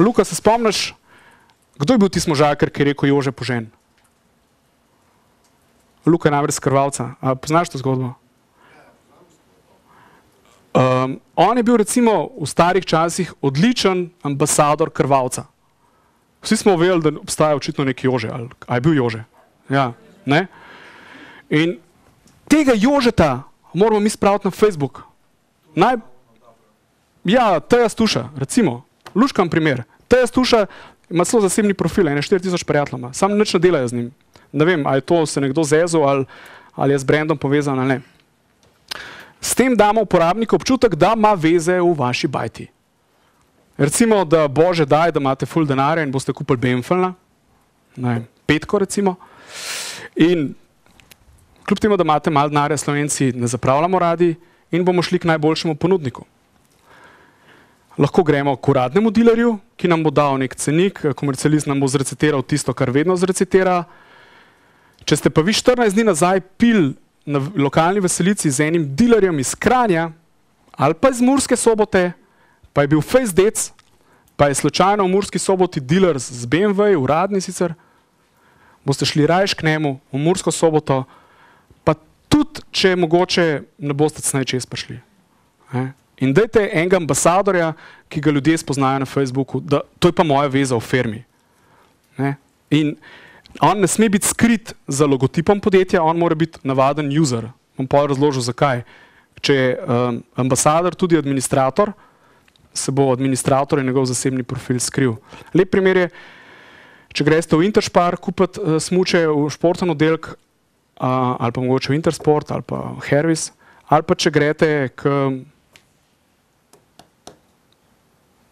Luka, se spomniš, kdo je bil tisti možakar, ki je rekel Jože požen? Luka je namreč s Krvavca. A poznaš to zgodbo? On je bil recimo v starih časih odličen ambasador Krvavca. Vsi smo vedeli, da obstaja očitno neki Jože. A je bil Jože? Ja, ne? In tega Jožeta moramo mi spraviti na Facebook. Ja, Teja Stuša, recimo. Luškam primer. Teja Stuša ima celo zasebni profil, 4000 prijateljev. Sam nič ne delajo z njim. Ne vem, ali je to se nekdo zezil ali je z brandom povezan ali ne. S tem damo uporabniku občutek, da ima veze v vaši bajti. Recimo, da Bože daj, da imate ful denarja in boste kupili BMW-na, ne vem, 5 recimo. In kljub temu, da imate malo denarja, Slovenci ne zapravljamo radi in bomo šli k najboljšemu ponudniku. Lahko gremo k uradnemu dilerju, ki nam bo dal nek cenik, komercialist nam bo zrecitiral tisto, kar vedno zrecitira. Če ste pa vi 14 dni nazaj pil na lokalni veselici z enim dilerjem iz Kranja ali pa iz Murske Sobote, pa je bil face dec, pa je slučajno v Murski Soboti diler z BMW, uradni sicer, boste šli rajš k njemu v Mursko Soboto, pa tudi, če mogoče ne boste cnej čez prišli. In dajte enega ambasadorja, ki ga ljudje spoznajo na Facebooku, da to je pa moja veza v firmi. In on ne sme biti skrit za logotipom podjetja, on mora biti navaden user. Bom pa razložil, zakaj. Če je ambasador tudi administrator, se bo administrator in njegov zasebni profil skril. Lep primer je, če greste v Interspar kupiti smuče v športen oddelek, ali pa mogoče v Intersport, ali pa Hervis, ali pa če greste k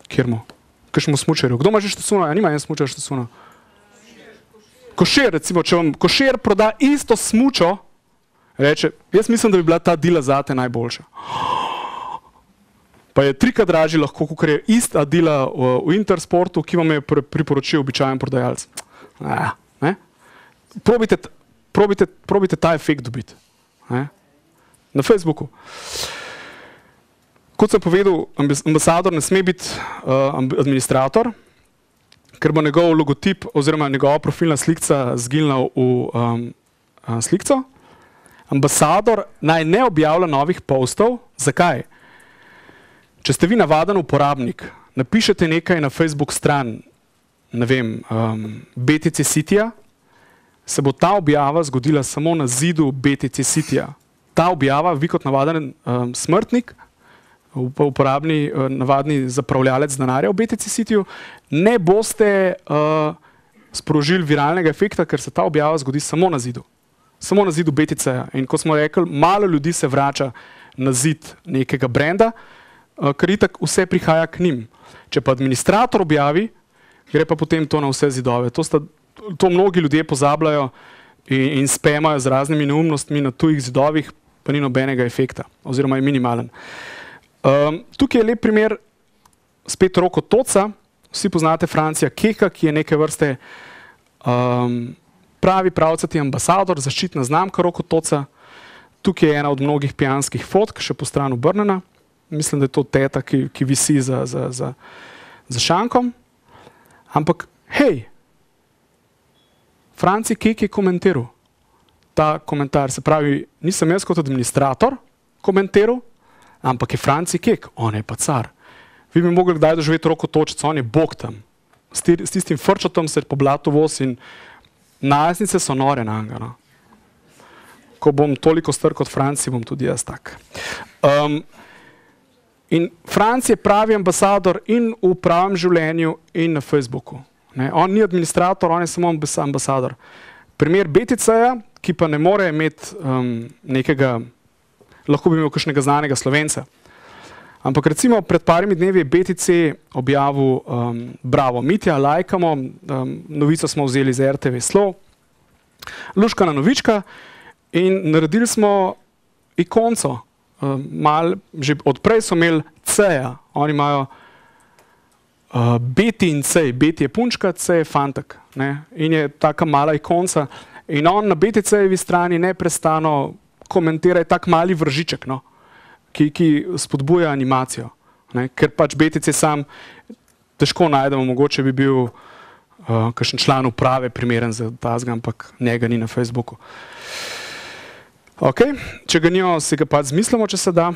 kjermo? Kakšnemu smučarju? Kdo ima že štacuno? Ja, nima en smučar štacuno. Košir, recimo, če vam Košir proda isto smučo, reče, jaz mislim, da bi bila ta dila zate najboljša. Pa je 3-krat dražji lahko, kakor je ista dila v Intersportu, ki vam je priporočil običajen prodajalec. Probajte ta efekt dobiti. Na Facebooku. Kot sem povedal, ambasador ne sme biti administrator, ker bo njegov logotip oziroma njegova profilna slikca zginila v slikco. Ambasador naj ne objavlja novih postov. Zakaj? Če ste vi navaden uporabnik, napišete nekaj na Facebook stran, ne vem, BTC Cityja, se bo ta objava zgodila samo na zidu BTC Cityja. Ta objava, vi kot navaden smrtnik, uporabni, navadni zapravljalec denarja v BTC Cityju, ne boste sprožili viralnega efekta, ker se ta objava zgodi samo na zidu. Samo na zidu BTC-ja. In kot smo rekli, malo ljudi se vrača na zid nekega brenda, ker itak vse prihaja k njim. Če pa administrator objavi, gre pa potem to na vse zidove. To mnogi ljudje pozabljajo in spemajo z raznimi neumnostmi na tujih zidovih, pa ni nobenega efekta, oziroma je minimalen. Tukaj je lep primer spet Roko Toca. Vsi poznate Francija Keka, ki je neke vrste pravi pravcati ambasador, zaščitna znamka Roko Toca. Tukaj je ena od mnogih pijanskih fotk, še po stran obrnjena. Mislim, da je to teta, ki visi za šankom. Ampak, hej, Franci Kek je komentiral ta komentar. Se pravi, nisem jaz kot administrator komentiral, ampak je Franci Kek, on je pa car. Vi bi mogli kdaj doživeti Roko Točico, on je bog tam. S tistim frčatom se po blatu voz in najstnice so nore na njega. No? Ko bom toliko star kot Franci, bom tudi jaz tak. In Franci je pravi ambasador in v pravem življenju in na Facebooku. On ni administrator, on je samo ambasador. Primer BTC-ja, ki pa ne more imeti nekega, lahko bi imel kakšnega znanega Slovenca. Ampak recimo pred parimi dnevi je BTC objavil bravo Mitja, lajkamo, novico smo vzeli z RTV Slov, luškana novička in naredili smo ikonco. Že odprej so imeli C-ja, oni imajo Beti in C, Beti je punčka, C je fantak. In je taka mala ikonca. In on na BTC-jevi strani neprestano komentira tak mali vržiček, no, ki, ki spodbuja animacijo. Ker pač BTC sam težko najdemo, mogoče bi bil kakšen član uprave primeren za tazga, ampak njega ni na Facebooku. Ok, če ga nijo, si ga pa zmislimo, če se da.